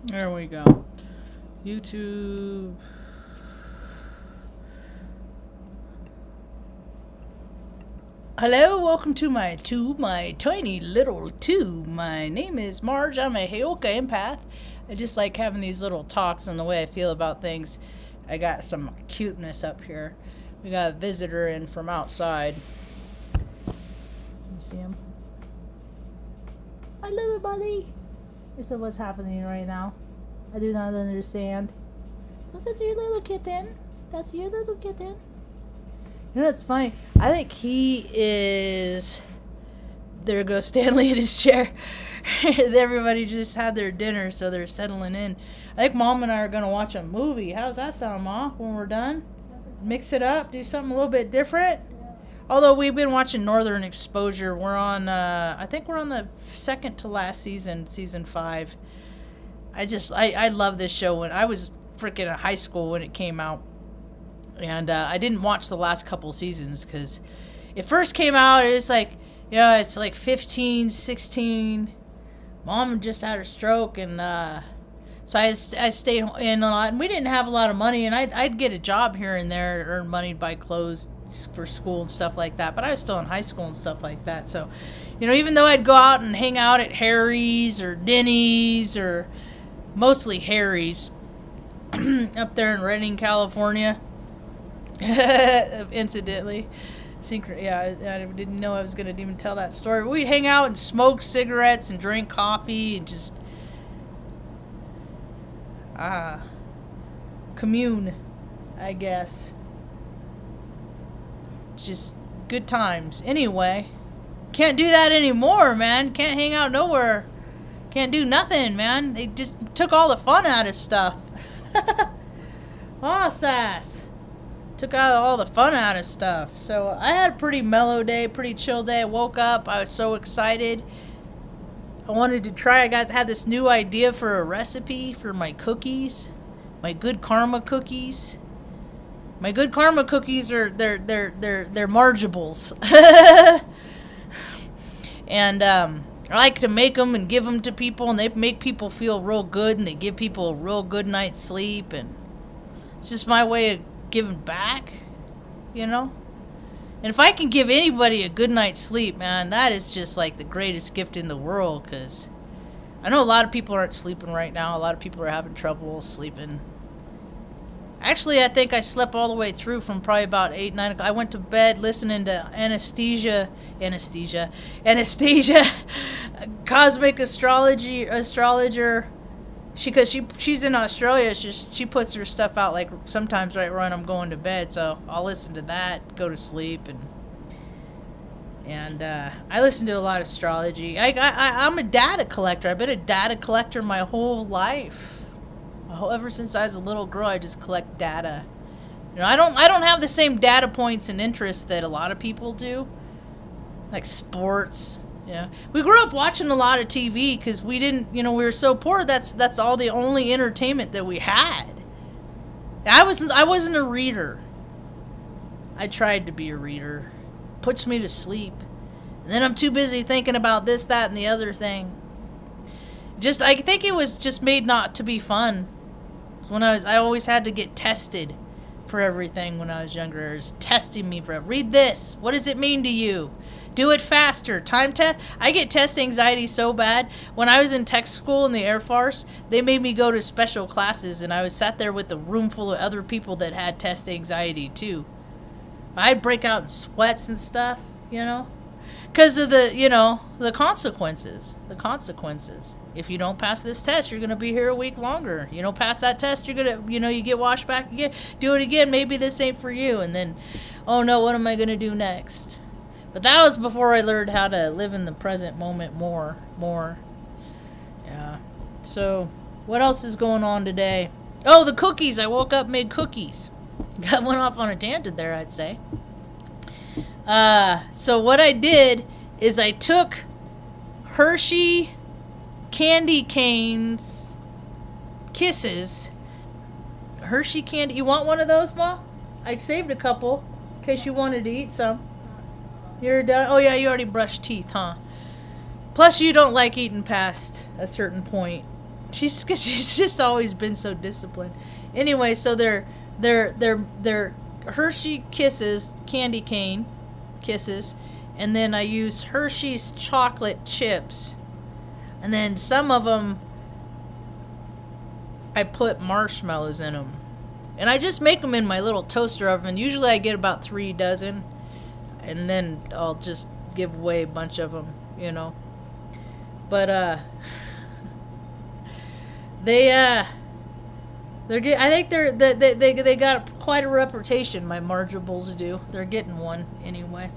There we go. YouTube. Hello, welcome to my tube, my tiny little tube. My name is Marge. I'm a Heyoka empath. I just like having these little talks on the way I feel about things. I got some cuteness up here. We got a visitor in from outside. You see him? Hi, little buddy. This is what's happening right now. I do not understand. Look at your little kitten. That's your little kitten. You know, it's funny. I think he is... There goes Stanley in his chair. Everybody just had their dinner, so they're settling in. I think Mom and I are going to watch a movie. How's that sound, Ma, when we're done? Mix it up, do something a little bit different. Although we've been watching Northern Exposure. We're on, I think we're on the second to last season, season 5. I love this show. When I was freaking in high school when it came out. And I didn't watch the last couple seasons because it first came out, it was like, you know, it's like 15, 16. Mom just had a stroke, and so I stayed in a lot. And we didn't have a lot of money, and I'd get a job here and there to earn money to buy clothes for school and stuff like that. But I was still in high school and stuff like that. So, you know, even though I'd go out and hang out at Harry's or Denny's or mostly Harry's up there in Redding, California. Incidentally, I didn't know I was going to even tell that story. But we'd hang out and smoke cigarettes and drink coffee and just commune, I guess. Just good times. Anyway, can't do that anymore, man. Can't hang out nowhere. Can't do nothing, man. They just took all the fun out of stuff. Aw, sass. Took out all the fun out of stuff. So I had a pretty mellow day, pretty chill day. I woke up. I was so excited. I wanted to try. Had this new idea for a recipe for my cookies, my good karma cookies. My good karma cookies are they're Margeables. And I like to make them and give them to people, and they make people feel real good, and they give people a real good night's sleep, and it's just my way of giving back, you know. And if I can give anybody a good night's sleep, man, that is just like the greatest gift in the world, because I know a lot of people aren't sleeping right now. A lot of people are having trouble sleeping. Actually, I think I slept all the way through from probably about 8, 9 o'clock. I went to bed listening to Anesthesia, cosmic astrologer. She's in Australia. She puts her stuff out like sometimes right when I'm going to bed. So I'll listen to that, go to sleep, and I listen to a lot of astrology. I'm a data collector. I've been a data collector my whole life. Ever since I was a little girl, I just collect data. You know, I don't have the same data points and interests that a lot of people do, like sports. Yeah, we grew up watching a lot of TV because we didn't, you know, we were so poor. That's all the only entertainment that we had. I wasn't a reader. I tried to be a reader. Puts me to sleep, and then I'm too busy thinking about this, that, and the other thing. I think it was just made not to be fun. When I always had to get tested for everything when I was younger. It was testing me for, read this. What does it mean to you? Do it faster. Time test. I get test anxiety so bad. When I was in tech school in the Air Force, they made me go to special classes, and I was sat there with a room full of other people that had test anxiety too. I'd break out in sweats and stuff, you know, because of the consequences. The consequences. If you don't pass this test, you're going to be here a week longer. You don't pass that test, you're going to, you get washed back again. Do it again. Maybe this ain't for you. And then, oh no, what am I going to do next? But that was before I learned how to live in the present moment more. Yeah. So, what else is going on today? Oh, the cookies. I woke up, made cookies. Went off on a tangent there, I'd say. So what I did is I took Hershey candy canes, Kisses, Hershey candy. You want one of those, Ma? I saved a couple in case you wanted to eat some. You're done? Oh yeah, you already brushed teeth, huh? Plus you don't like eating past a certain point. She's just always been so disciplined. Anyway, so they're Hershey Kisses, candy cane kisses, and then I use Hershey's chocolate chips, and then some of them I put marshmallows in them, and I just make them in my little toaster oven. Usually I get about 3 dozen, and then I'll just give away a bunch of them, you know. But I think they got quite a reputation. My Margeables do. They're getting one anyway.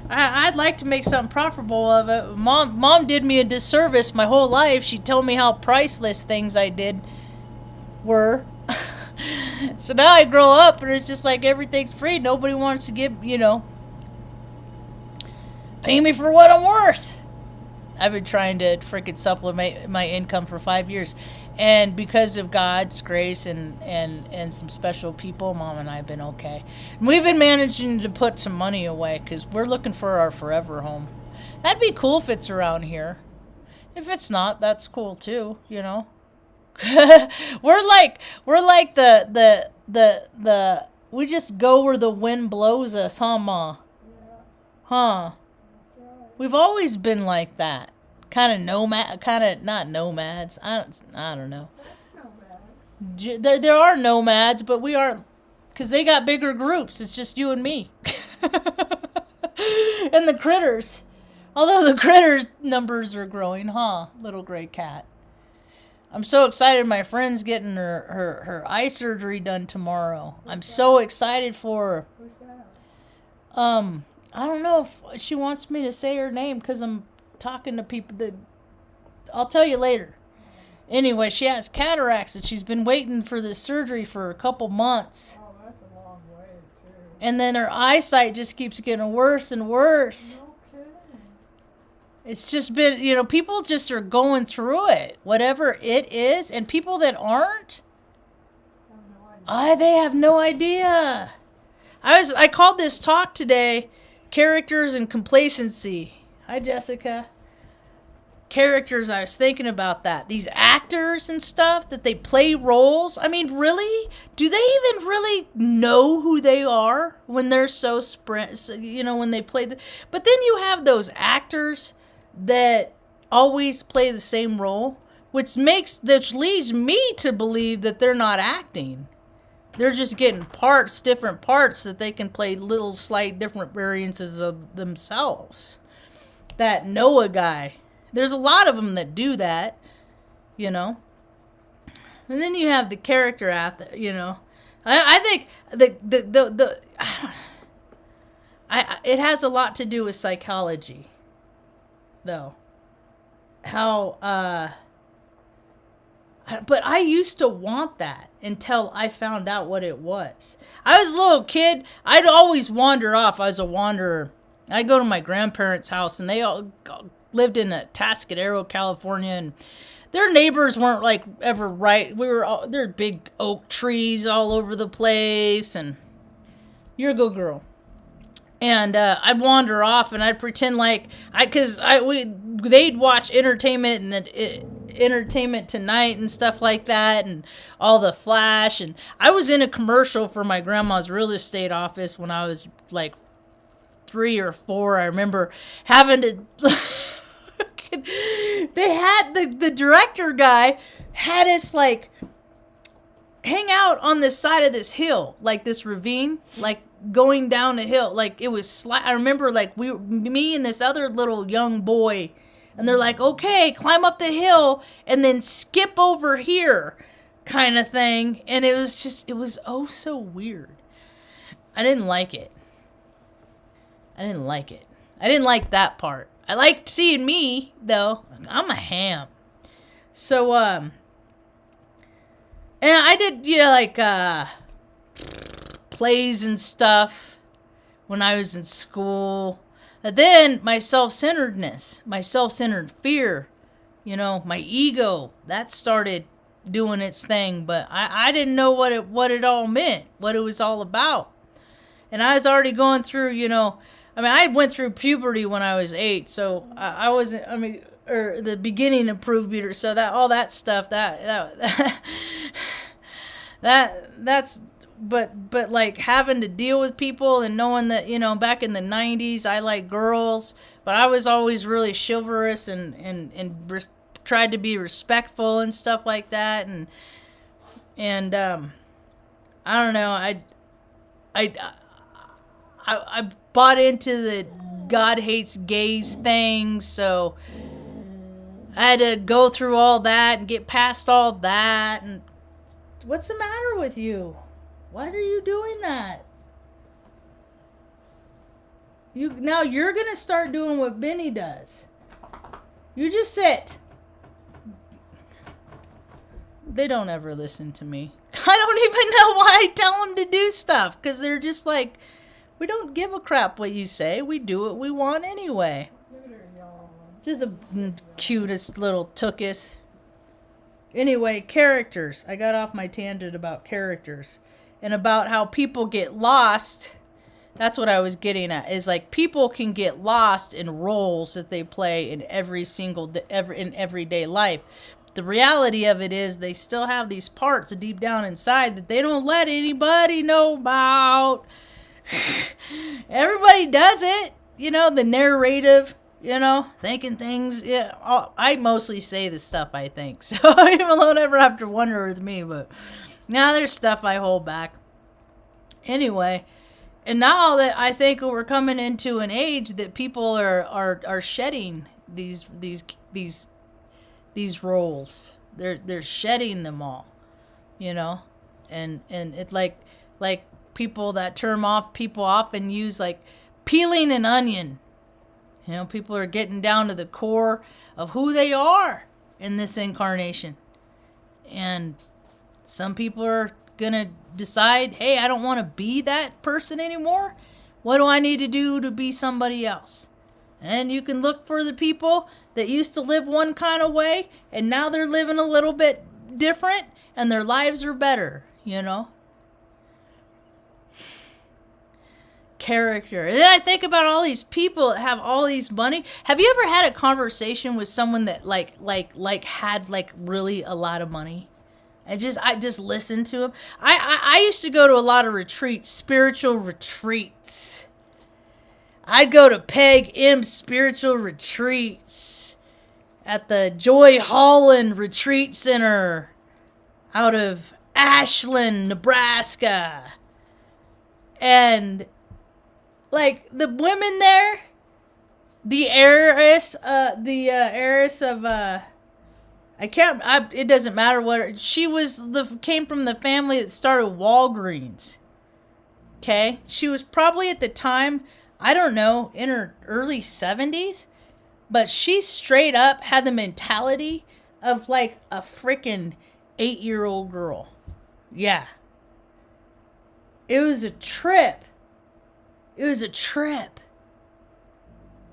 I'd like to make something profitable of it. Mom did me a disservice my whole life. She told me how priceless things I did were. So now I grow up and it's just like everything's free. Nobody wants to give, pay me for what I'm worth. I've been trying to freaking supplement my income for 5 years. And because of God's grace and some special people, Mom and I have been okay. And we've been managing to put some money away because we're looking for our forever home. That'd be cool if it's around here. If it's not, that's cool too, we're like the we just go where the wind blows us, huh, Ma? Yeah. Huh? That's right. We've always been like that. Kind of not nomads. I don't know. That's no bad. There are nomads, but we aren't, because they got bigger groups. It's just you and me. And the critters. Although the critters numbers are growing, huh? Little gray cat. I'm so excited. My friend's getting her eye surgery done tomorrow. I'm so excited for her. Who's that? I don't know if she wants me to say her name because I'm talking to people that I'll tell you later. Anyway, she has cataracts and she's been waiting for this surgery for a couple months. Oh, that's a long way, too. And then her eyesight just keeps getting worse and worse. No kidding. It's just been, people just are going through it, whatever it is. And people that aren't, they have no idea. I called this talk today, Characters and Complacency. Hi, Jessica. Characters, I was thinking about that. These actors and stuff, that they play roles. I mean, really? Do they even really know who they are when they're so when they play But then you have those actors that always play the same role, which leads me to believe that they're not acting. They're just getting different parts that they can play little slight different variances of themselves. That Noah guy. There's a lot of them that do that, And then you have the character I think it has a lot to do with psychology, though. But I used to want that until I found out what it was. I was a little kid. I'd always wander off. I was a wanderer. I'd go to my grandparents' house, and they all lived in Atascadero, California, and their neighbors weren't like ever right. There's big oak trees all over the place, and you're a good girl. And I'd wander off, and I'd pretend like they'd watch Entertainment Tonight and stuff like that, and all the Flash. And I was in a commercial for my grandma's real estate office when I was like 3 or 4. I remember having to. They had the director guy had us like hang out on the side of this hill, like this ravine, like going down a hill, like it was I remember like me and this other little young boy, and they're like, okay, climb up the hill and then skip over here kind of thing. And it was oh so weird. I didn't like it. I didn't like that part. I liked seeing me, though. I'm a ham. So, and I did, plays and stuff when I was in school. But then my self-centeredness, my self-centered fear, my ego, that started doing its thing. But I didn't know what it all meant, what it was all about. And I was already going through, I went through puberty when I was 8, so I wasn't, or the beginning of proof beaters. So that all that stuff that's but like having to deal with people and knowing that, you know, back in the 90s I like girls, but I was always really chivalrous and tried to be respectful and stuff like that, and I don't know, I bought into the God hates gays thing, so I had to go through all that and get past all that. And what's the matter with you? Why are you doing that? Now you're gonna start doing what Benny does. You just sit. They don't ever listen to me. I don't even know why I tell them to do stuff, because they're just like, we don't give a crap what you say. We do what we want anyway. Just a cutest little tookus. Anyway, characters. I got off my tangent about characters. And about how people get lost. That's what I was getting at. Is like people can get lost in roles that they play in in everyday life. The reality of it is they still have these parts deep down inside that they don't let anybody know about. Everybody does it. You know, the narrative, you know, thinking things. Yeah, I mostly say the stuff I think. So you don't ever have to wonder with me. But now there's stuff I hold back. Anyway, and now that I think we're coming into an age that people are shedding these roles. They're shedding them all, you know, and it like people, that term people often use, like peeling an onion. You know, people are getting down to the core of who they are in this incarnation, and some people are gonna decide, hey, I don't want to be that person anymore. What do I need to do to be somebody else? And you can look for the people that used to live one kind of way, and now they're living a little bit different, and their lives are better, you know? Character. And then I think about all these people that have all these money. Have you ever had a conversation with someone that had like really a lot of money? I just listened to them. I used to go to a lot of retreats, spiritual retreats. I'd go to Peg M spiritual retreats at the Joy Holland Retreat Center out of Ashland, Nebraska. And like the women there, the heiress of it doesn't matter what she was, came from the family that started Walgreens. Okay? She was probably at the time, I don't know, in her early 70s, but she straight up had the mentality of like a freaking 8-year-old girl. Yeah. It was a trip.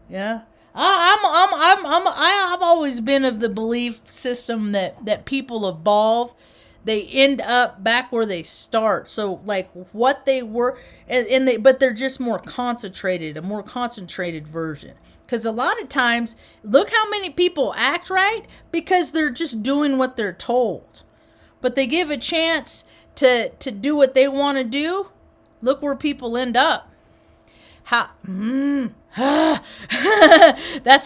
Yeah. I've always been of the belief system that people evolve. They end up back where they start. So like what they were, but they're just more concentrated, a more concentrated version. Because a lot of times, look how many people act right because they're just doing what they're told. But they give a chance to do what they want to do. Look where people end up. That's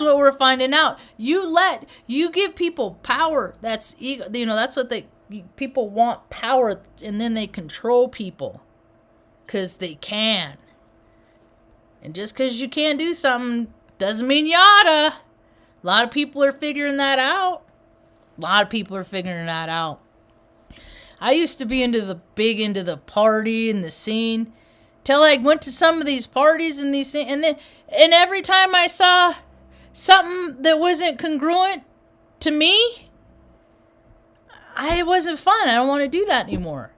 what we're finding out. You give people power. That's ego. You know, that's what people want, power, and then they control people because they can. And just because you can't do something doesn't mean you oughta. A lot of people are figuring that out. I used to be into the party and the scene. Till I went to some of these parties and every time I saw something that wasn't congruent to me, it wasn't fun. I don't want to do that anymore.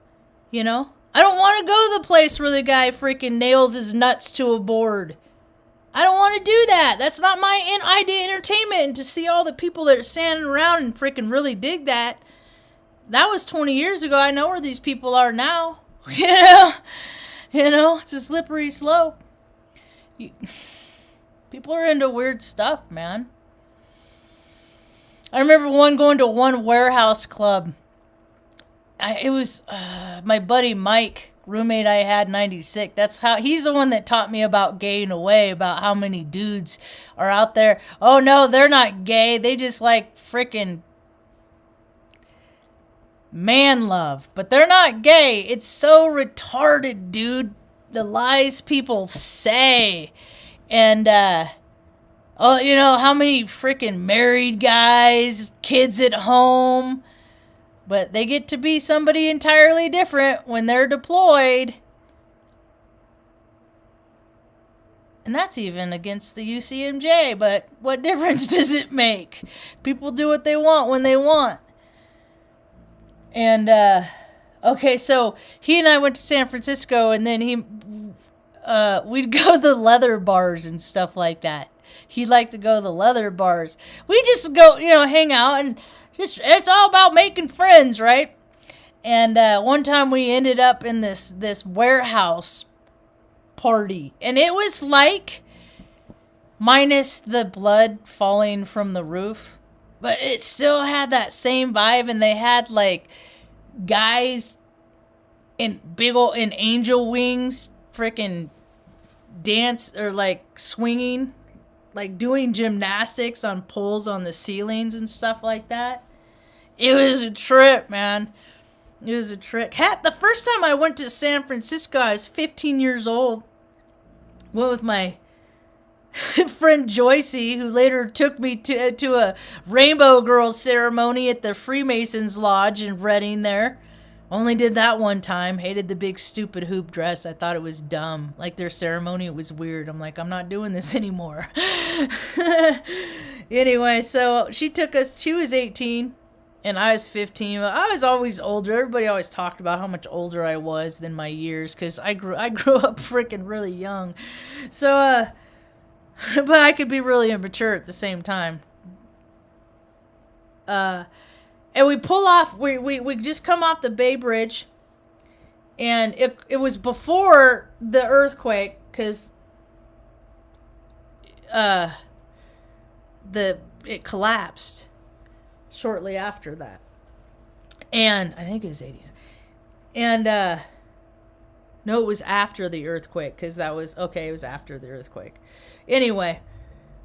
You know? I don't want to go to the place where the guy freaking nails his nuts to a board. I don't want to do that. That's not my idea of entertainment. And to see all the people that are standing around and freaking really dig that, that was 20 years ago. I know where these people are now. You know, it's a slippery slope. People are into weird stuff, man. I remember going to one warehouse club. It was my buddy Mike, roommate I had, 96. He's the one that taught me about gaying away, about how many dudes are out there. Oh no, they're not gay. They just like freaking man love. But they're not gay. It's so retarded, dude. The lies people say. And, oh, you know, how many freaking married guys, kids at home, but they get to be somebody entirely different when they're deployed. And that's even against the UCMJ, but what difference does it make? People do what they want when they want. And, okay, so he and I went to San Francisco, and then we'd go to the leather bars and stuff like that. He'd like to go to the leather bars. We just go, you know, hang out, and it's all about making friends, right? And one time we ended up in this warehouse party, and it was like minus the blood falling from the roof, but it still had that same vibe. And they had like guys in angel wings freaking dance, or like swinging, like doing gymnastics on poles on the ceilings and stuff like that. It was a trip, man. It was a trip. The first time I went to San Francisco, I was 15 years old. Went with my friend Joycey, who later took me to a Rainbow Girls ceremony at the Freemasons Lodge in Reading there. Only did that one time. Hated the big stupid hoop dress. I thought it was dumb. Like their ceremony, it was weird. I'm like, I'm not doing this anymore. Anyway, so she took us. She was 18 and I was 15. I was always older. Everybody always talked about how much older I was than my years, because I grew up freaking really young. So, but I could be really immature at the same time. And we pull off, we just come off the Bay Bridge, and it was before the earthquake, because it collapsed shortly after that. And I think it was 80. And no, it was after the earthquake, because it was after the earthquake. Anyway,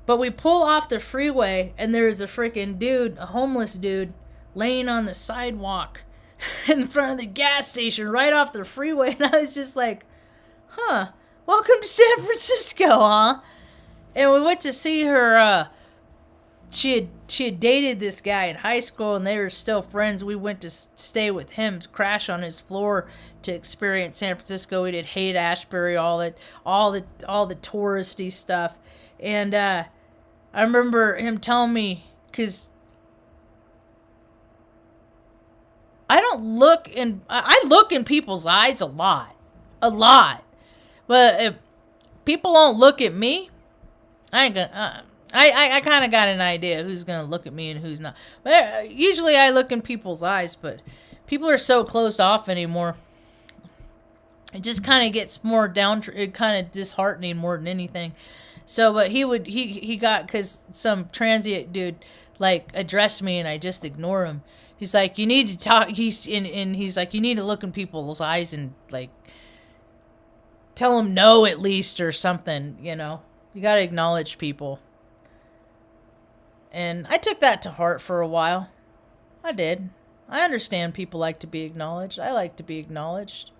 but we pull off the freeway, and there's a freaking dude, a homeless dude, laying on the sidewalk in front of the gas station right off the freeway. And I was just like, welcome to San Francisco, huh? And we went to see her. She had dated this guy in high school, and they were still friends. We went to stay with him, crash on his floor to experience San Francisco. We did Haight-Ashbury, all the touristy stuff. And I remember him telling me, because I look in people's eyes a lot. But if people don't look at me, I ain't gonna. I kind of got an idea who's gonna look at me and who's not. But usually I look in people's eyes, but people are so closed off anymore. It just kind of gets more kind of disheartening more than anything. So, but he got, because some transient dude like addressed me, and I just ignore him. He's like, you need to talk. He's like, you need to look in people's eyes and like tell them no at least, or something. You know, you got to acknowledge people. And I took that to heart for a while. I did. I understand people like to be acknowledged. I like to be acknowledged.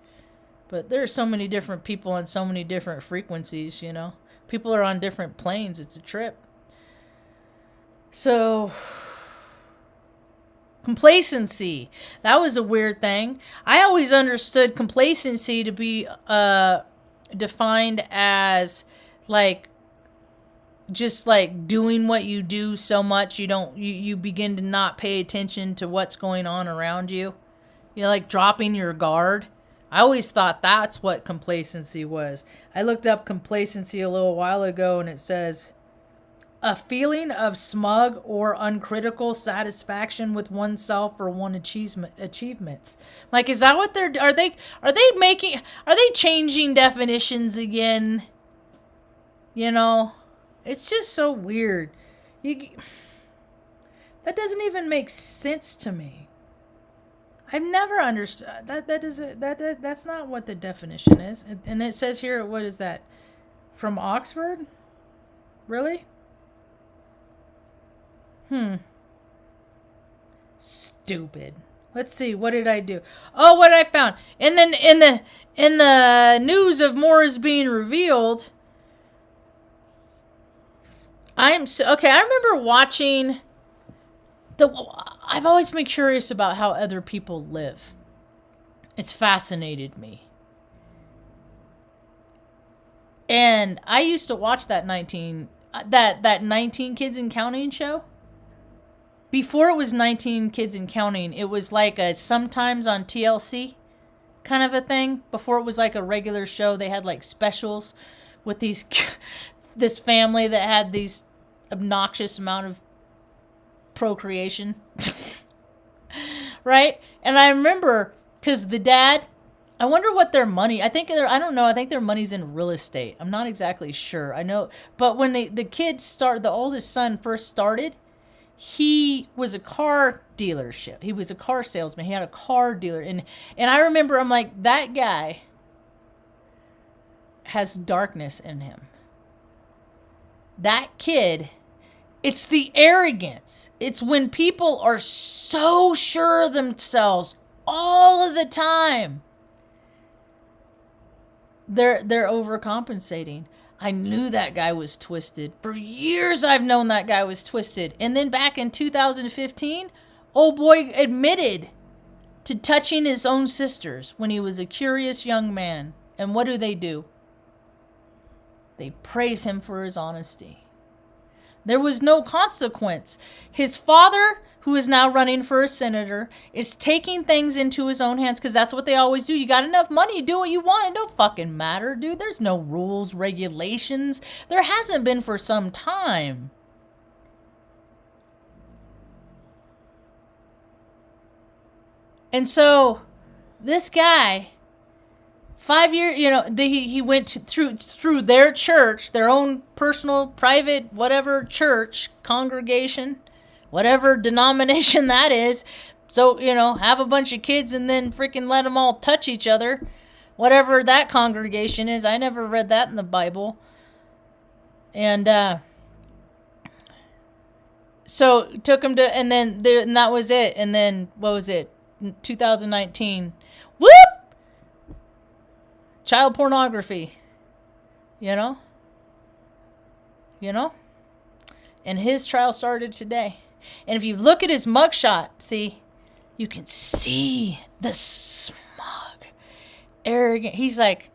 But there are so many different people on so many different frequencies, you know. People are on different planes. It's a trip. So, complacency. That was a weird thing. I always understood complacency to be defined as like just like doing what you do so much you begin to not pay attention to what's going on around you. You know, like dropping your guard. I always thought that's what complacency was. I looked up complacency a little while ago, and it says a feeling of smug or uncritical satisfaction with oneself or one achievements. Like, is that what are they changing definitions again? You know, it's just so weird. That doesn't even make sense to me. I've never understood that's not what the definition is. And it says here, what is that? From Oxford? Really? Stupid. Let's see, what did I do? Oh, what I found. And then in the news of more is being revealed, I remember watching I've always been curious about how other people live. It's fascinated me. And I used to watch that 19 Kids and Counting show. Before it was 19 Kids and Counting, it was like a sometimes on TLC kind of a thing. Before it was like a regular show, they had like specials with this family that had these obnoxious amount of procreation. Right? And I remember, because the dad, I wonder what their money, I think their money's in real estate. I'm not exactly sure. I know, but when the kids started, the oldest son first started, he was a car dealership. He was a car salesman. He had a car dealer. And I remember, I'm like, that guy has darkness in him. That kid, it's the arrogance. It's when people are so sure of themselves all of the time. They're overcompensating. I knew that guy was twisted. For years I've known that guy was twisted. And then back in 2015, old boy admitted to touching his own sisters when he was a curious young man. And what do? They praise him for his honesty. There was no consequence. His father, who is now running for a senator, is taking things into his own hands, because that's what they always do. You got enough money, you do what you want. It don't fucking matter, dude. There's no rules, regulations. There hasn't been for some time. And so, this guy, 5 years, he went through their church, their own personal, private, whatever church, congregation, whatever denomination that is. So, have a bunch of kids and then freaking let them all touch each other. Whatever that congregation is. I never read that in the Bible. And, so took him to, and that was it. And then, what was it? 2019. Whoop! Child pornography. And his trial started today. And if you look at his mugshot, see, you can see the smug, arrogant. He's like,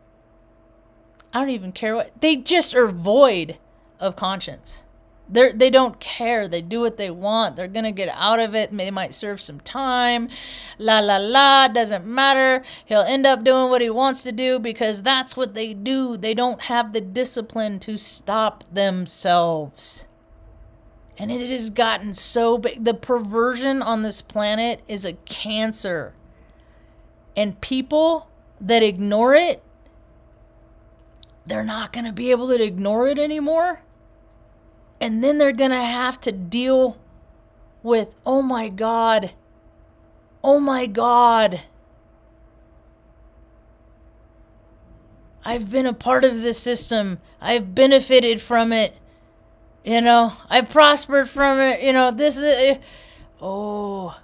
I don't even care what. They just are void of conscience. They don't care. They do what they want. They're going to get out of it. They might serve some time. La, la, la. Doesn't matter. He'll end up doing what he wants to do because that's what they do. They don't have the discipline to stop themselves. And it has gotten so big. The perversion on this planet is a cancer. And people that ignore it, they're not going to be able to ignore it anymore. And then they're going to have to deal with, oh my God. I've been a part of this system. I've benefited from it. I've prospered from it. So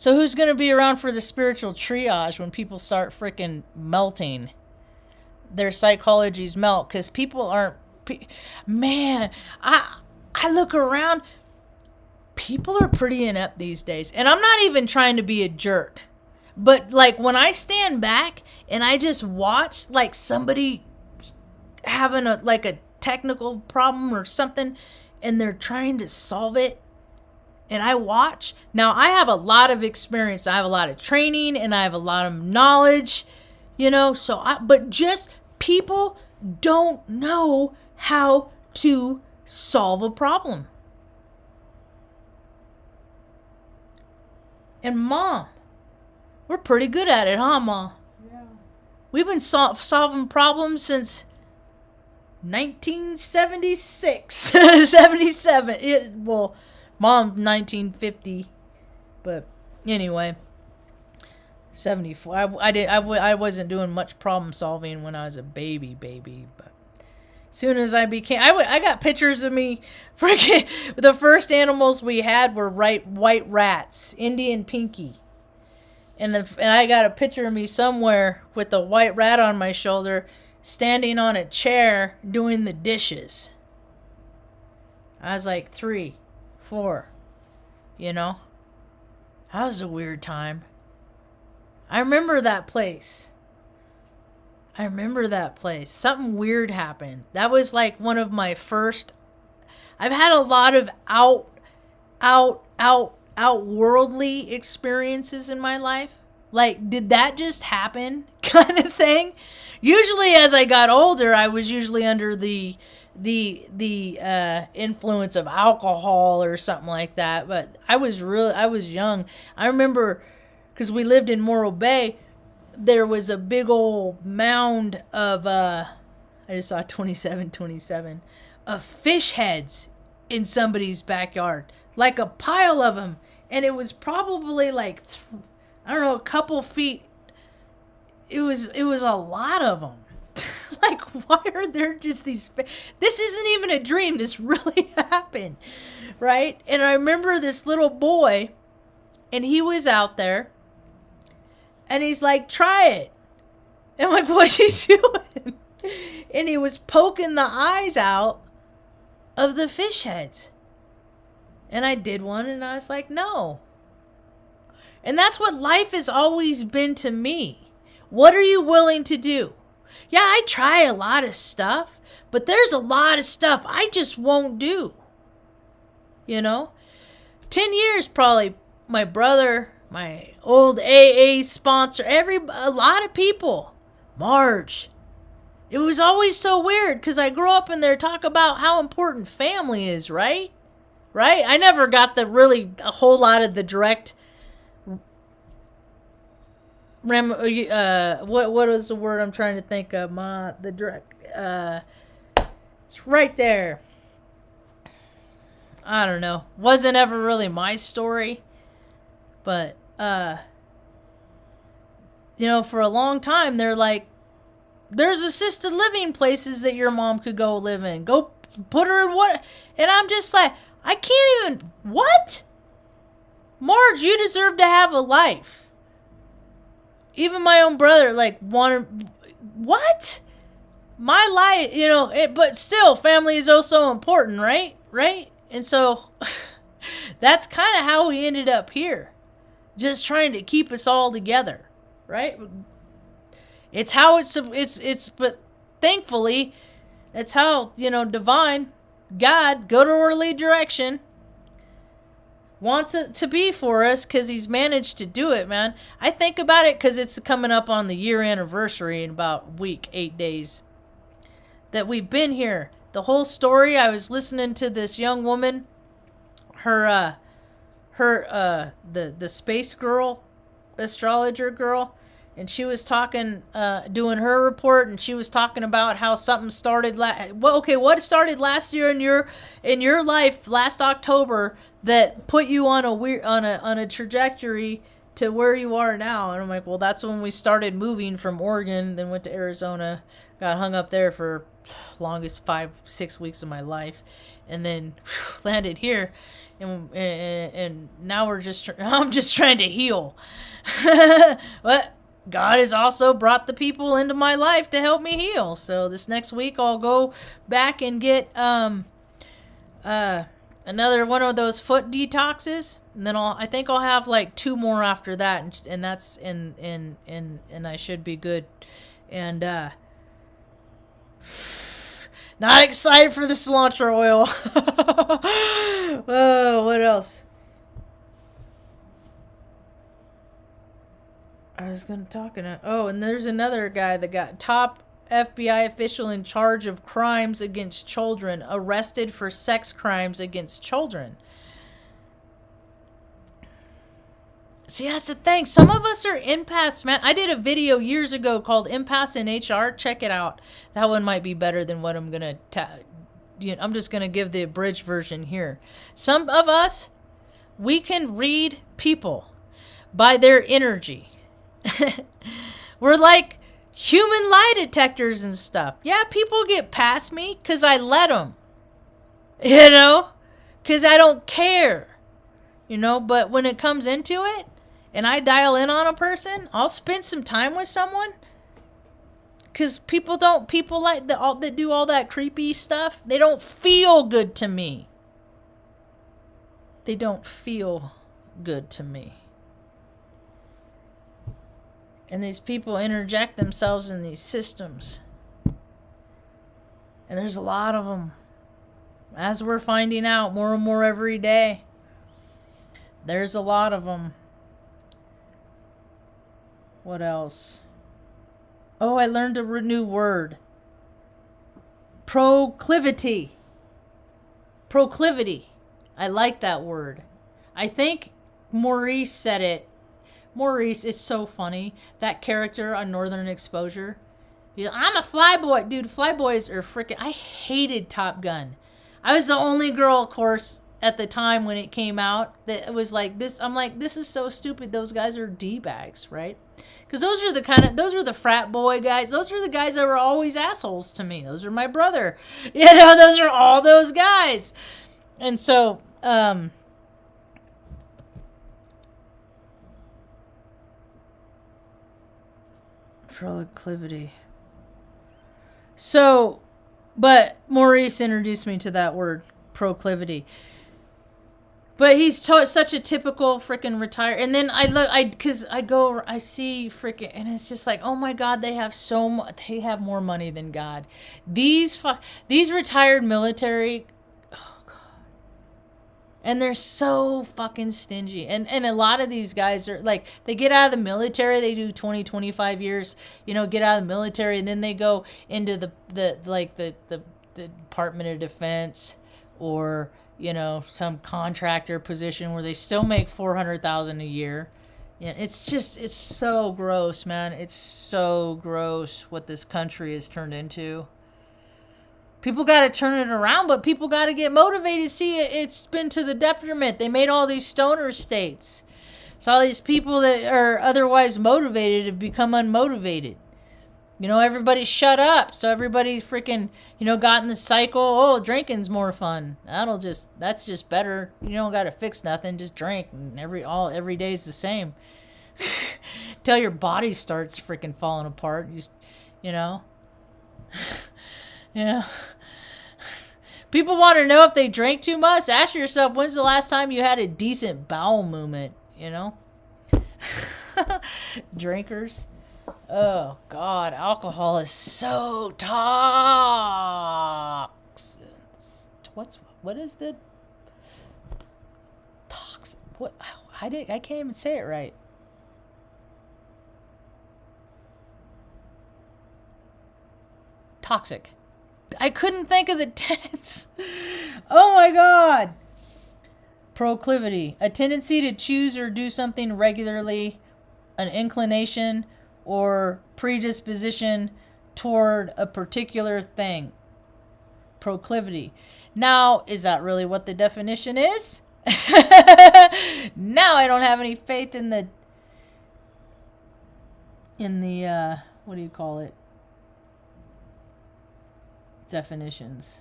who's going to be around for the spiritual triage when people start freaking melting? Their psychologies melt because people aren't. Man, I look around. People are pretty inept these days. And I'm not even trying to be a jerk. But like when I stand back and I just watch like somebody having a technical problem or something and they're trying to solve it and I watch. Now I have a lot of experience. I have a lot of training and I have a lot of knowledge, but just people don't know how to solve a problem. And Mom, we're pretty good at it, huh, Mom? Yeah. We've been solving problems since 1976, 77. Mom, 1950. But anyway, 74. I wasn't doing much problem solving when I was a baby. But soon as I became, I got pictures of me. Freaking, the first animals we had were white rats, Indian Pinky. And I got a picture of me somewhere with a white rat on my shoulder, standing on a chair doing the dishes. I was like 3, 4, you know. That was a weird time. I remember that place. Something weird happened. That was like one of my first. I've had a lot of outworldly experiences in my life. Like, did that just happen kind of thing? Usually as I got older, I was usually under the influence of alcohol or something like that. But I was young. I remember, because we lived in Morro Bay, there was a big old mound of, I just saw 27, of fish heads in somebody's backyard. Like a pile of them. And it was probably like, I don't know, a couple feet. It was a lot of them. Like, why are there just these? This isn't even a dream. This really happened, right? And I remember this little boy, and he was out there, and he's like, try it. And I'm like, what are you doing? And he was poking the eyes out of the fish heads. And I did one, and I was like, no. And that's what life has always been to me. What are you willing to do? Yeah, I try a lot of stuff, but there's a lot of stuff I just won't do. You know? 10 years probably, my brother, my old AA sponsor, a lot of people. Marge. It was always so weird because I grew up in there talk about how important family is, right? Right? I never got a whole lot of the direct what is the word I'm trying to think of? It's right there. I don't know. Wasn't ever really my story, but for a long time they're like, there's assisted living places that your mom could go live in. Go put her in what? And I'm just like, I can't even. What? Marge, you deserve to have a life. Even my own brother, like, wanted, what? My life, but still, family is also important, right? Right? And so, that's kind of how we ended up here. Just trying to keep us all together, right? It's how but thankfully, it's how, divine, God, go to our lead direction, wants it to be for us because he's managed to do it, man. I think about it because it's coming up on the year anniversary in about a week, 8 days, that we've been here. The whole story, I was listening to this young woman, the space girl, astrologer girl, and she was talking, doing her report, and she was talking about how something started. What started last year in your life last October that put you on a trajectory to where you are now? And I'm like, well, that's when we started moving from Oregon, then went to Arizona, got hung up there for longest 5-6 weeks of my life, and then landed here, and now I'm just trying to heal. But God has also brought the people into my life to help me heal. So this next week I'll go back and get another one of those foot detoxes, and then I think I'll have like 2 more after that, and that's and I should be good. And not excited for the cilantro oil. Oh, what else? I was going to talk and there's another guy that got top FBI official in charge of crimes against children arrested for sex crimes against children. See, that's the thing. Some of us are empaths, man. I did a video years ago called Empaths in HR. Check it out. That one might be better than what I'm going to I'm just going to give the abridged version here. Some of us, we can read people by their energy. We're like human lie detectors and stuff. Yeah, people get past me because I let them. You know? Because I don't care. You know, but when it comes into it, and I dial in on a person, I'll spend some time with someone. Because people like that do all that creepy stuff, they don't feel good to me. They don't feel good to me. And these people interject themselves in these systems. And there's a lot of them. As we're finding out more and more every day. There's a lot of them. What else? Oh, I learned a new word. Proclivity. Proclivity. I like that word. I think Maurice said it. Maurice is so funny. That character on Northern Exposure. I'm a flyboy. Dude, flyboys are freaking... I hated Top Gun. I was the only girl, of course, at the time when it came out that was like this. I'm like, this is so stupid. Those guys are D-bags, right? Because those are the frat boy guys. Those are the guys that were always assholes to me. Those are my brother. You know, those are all those guys. And so, proclivity. So, but Maurice introduced me to that word, proclivity. But he's such a typical freaking retired. And then I see freaking, and it's just like, oh my God, they have so much. They have more money than God. These retired military, oh God, and they're so fucking stingy. And a lot of these guys are like, they get out of the military, they do 20, 25 years, you know, get out of the military, and then they go into the Department of Defense or, you know, some contractor position where they still make $400,000 a year. Yeah, it's so gross, man. It's so gross what this country has turned into. People got to turn it around, but people got to get motivated. See, it's been to the detriment. They made all these stoner states. So all these people that are otherwise motivated have become unmotivated. You know, everybody shut up. So everybody's freaking, you know, got in the cycle. Oh, drinking's more fun. That's just better. You don't got to fix nothing. Just drink. And every day's the same. Till your body starts freaking falling apart. You know. Yeah. People want to know if they drank too much. Ask yourself, when's the last time you had a decent bowel movement? You know. Drinkers. Oh God, alcohol is so toxic. What is the toxic? What I can't even say it right. Toxic. I couldn't think of the tense. Oh my God. Proclivity, a tendency to choose or do something regularly, an inclination or predisposition toward a particular thing. Proclivity. Now, is that really what the definition is? Now I don't have any faith in the what do you call it? Definitions.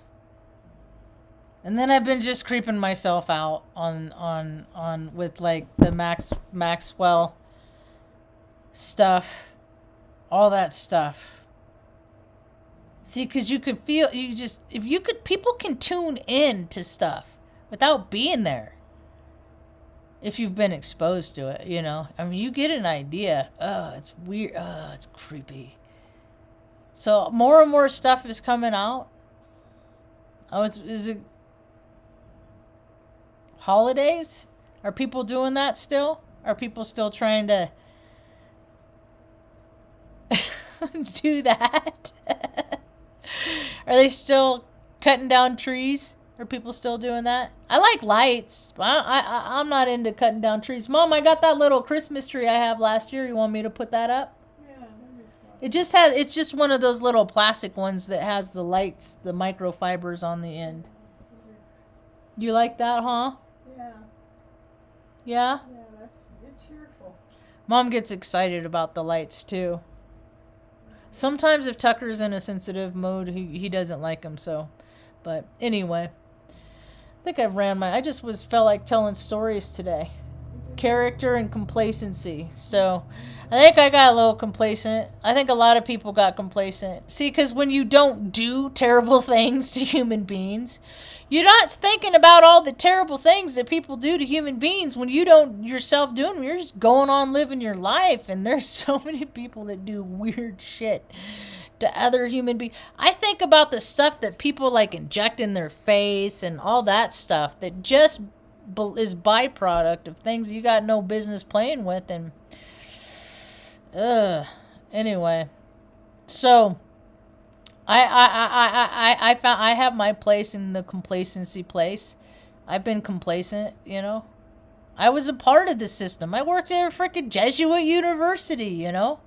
And then I've been just creeping myself out on with like the Maxwell stuff. All that stuff. See, because you could feel, people can tune in to stuff without being there. If you've been exposed to it, you know. I mean, you get an idea. Oh, it's weird. Oh, it's creepy. So more and more stuff is coming out. Oh, is it holidays? Are people doing that still? Are people still trying to do that? Are they still cutting down trees? Are people still doing that? I like lights. I'm not into cutting down trees. Mom, I got that little Christmas tree I have last year. You want me to put that up? Yeah, that'd be fun. It's just one of those little plastic ones that has the lights, the microfibers on the end. You like that, huh? Yeah. Yeah? Yeah, it's cheerful. Mom gets excited about the lights, too. Sometimes if Tucker's in a sensitive mode, he doesn't like them, so. But anyway. I think I just felt like telling stories today. Character and complacency. So, I think I got a little complacent. I think a lot of people got complacent. See, because when you don't do terrible things to human beings, you're not thinking about all the terrible things that people do to human beings when you don't yourself do them. You're just going on living your life. And there's so many people that do weird shit to other human beings. I think about the stuff that people like inject in their face and all that stuff that just is byproduct of things you got no business playing with. And anyway, so I found I have my place in the complacency place. I've been complacent, you know. I was a part of the system. I worked at a freaking Jesuit university, you know.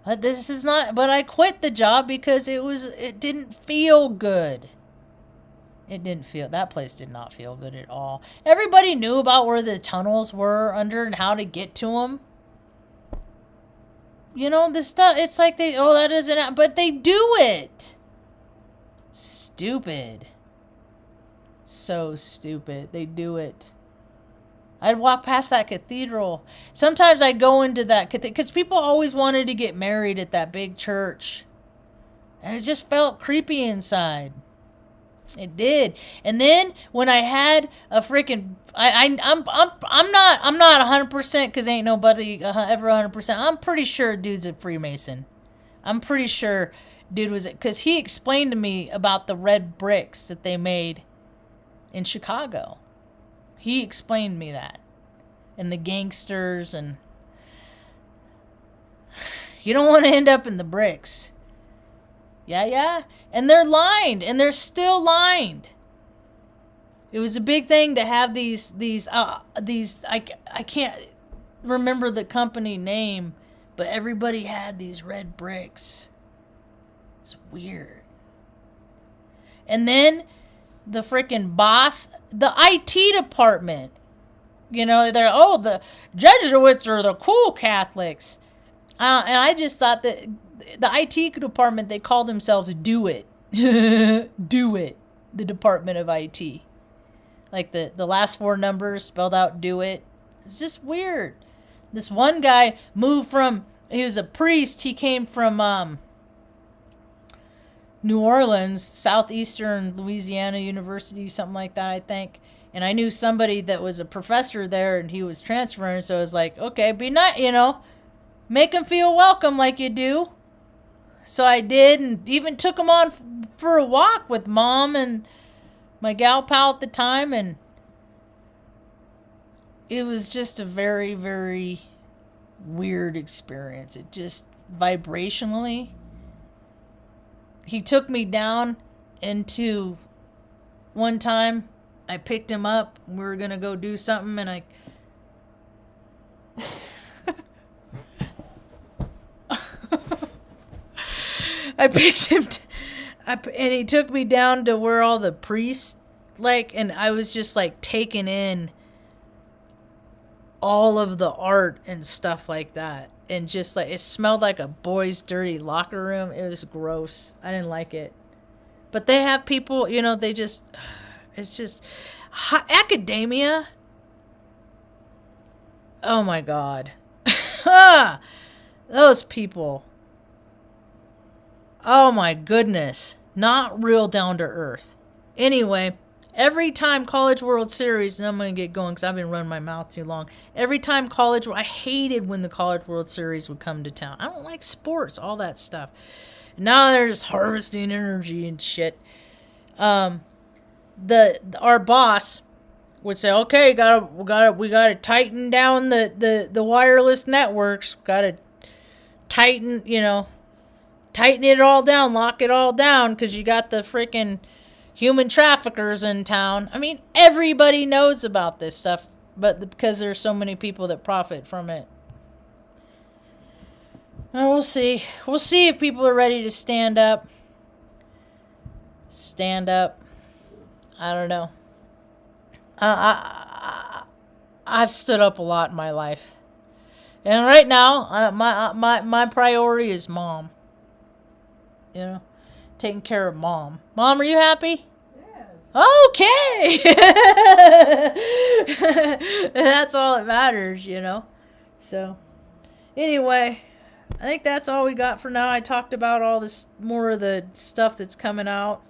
But this is not. But I quit the job because it didn't feel good. That place did not feel good at all. Everybody knew about where the tunnels were under and how to get to them. You know, this stuff, it's like that doesn't happen, but they do it. Stupid. So stupid. They do it. I'd walk past that cathedral. Sometimes I'd go into that cathedral, because people always wanted to get married at that big church. And it just felt creepy inside. It did. And then when I had a freaking I'm not 100% because ain't nobody ever 100%. I'm pretty sure dude's a Freemason. I'm pretty sure dude was, because he explained to me about the red bricks that they made in Chicago. He explained me that. And the gangsters, and you don't want to end up in the bricks. Yeah. And they're lined, and they're still lined. It was a big thing to have these I can't remember the company name, but everybody had these red bricks. It's weird. And then the freaking boss, the IT department, you know, the Jesuits are the cool Catholics. And I just thought that the IT department, they called themselves Do It. Do It. The Department of IT. Like the last four numbers spelled out Do It. It's just weird. This one guy moved from, he was a priest. He came from New Orleans, Southeastern Louisiana University, something like that, I think. And I knew somebody that was a professor there, and he was transferring. So I was like, okay, be nice, you know. Make him feel welcome like you do. So I did, and even took him on for a walk with Mom and my gal pal at the time, and it was just a very, very weird experience. It just, vibrationally, he took me down into, one time, I picked him up, we were going to go do something, and I picked him, and he took me down to where all the priests, and I was just, taking in all of the art and stuff like that. And just, it smelled like a boy's dirty locker room. It was gross. I didn't like it. But they have people, you know, it's just, academia. Oh, my God. Those people. Oh my goodness. Not real down to earth. Anyway, every time College World Series, and I'm going to get going because I've been running my mouth too long. Every time I hated when the College World Series would come to town. I don't like sports, all that stuff. Now they're just harvesting energy and shit. Our boss would say, okay, we gotta tighten down the wireless networks. Gotta tighten it all down, lock it all down, because you got the freaking human traffickers in town. I mean, everybody knows about this stuff, but because there's so many people that profit from it. Well, we'll see. We'll see if people are ready to stand up. Stand up. I don't know. I've stood up a lot in my life, and right now, my priority is mom. You know, taking care of mom. Mom, are you happy? Yes. Okay. That's all that matters, you know. So, anyway, I think that's all we got for now. I talked about all this more of the stuff that's coming out.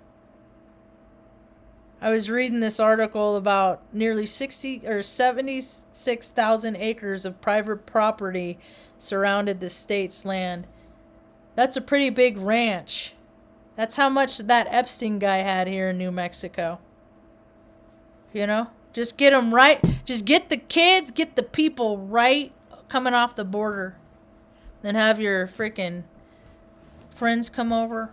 I was reading this article about nearly 60 or 76,000 acres of private property surrounded the state's land. That's a pretty big ranch. That's how much that Epstein guy had here in New Mexico. You know? Just get them right. Just get the kids, get the people right coming off the border. Then have your freaking friends come over,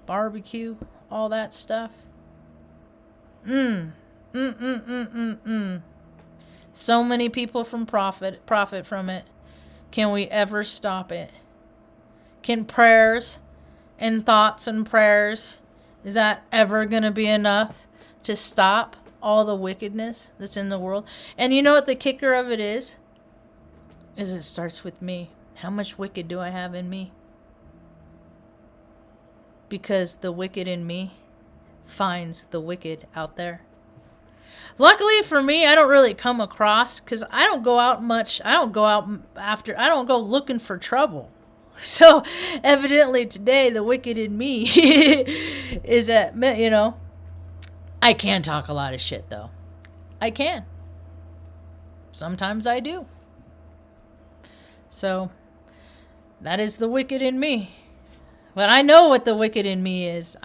barbecue, all that stuff. So many people profit from it. Can we ever stop it? Can prayers and thoughts and prayers, is that ever going to be enough to stop all the wickedness that's in the world? And you know what the kicker of it is? Is it starts with me. How much wicked do I have in me? Because the wicked in me finds the wicked out there. Luckily for me, I don't really come across, because I don't go out much. I don't go looking for trouble. So evidently today, the wicked in me is at, you know, I can talk a lot of shit though. I can. Sometimes I do. So that is the wicked in me. But I know what the wicked in me is.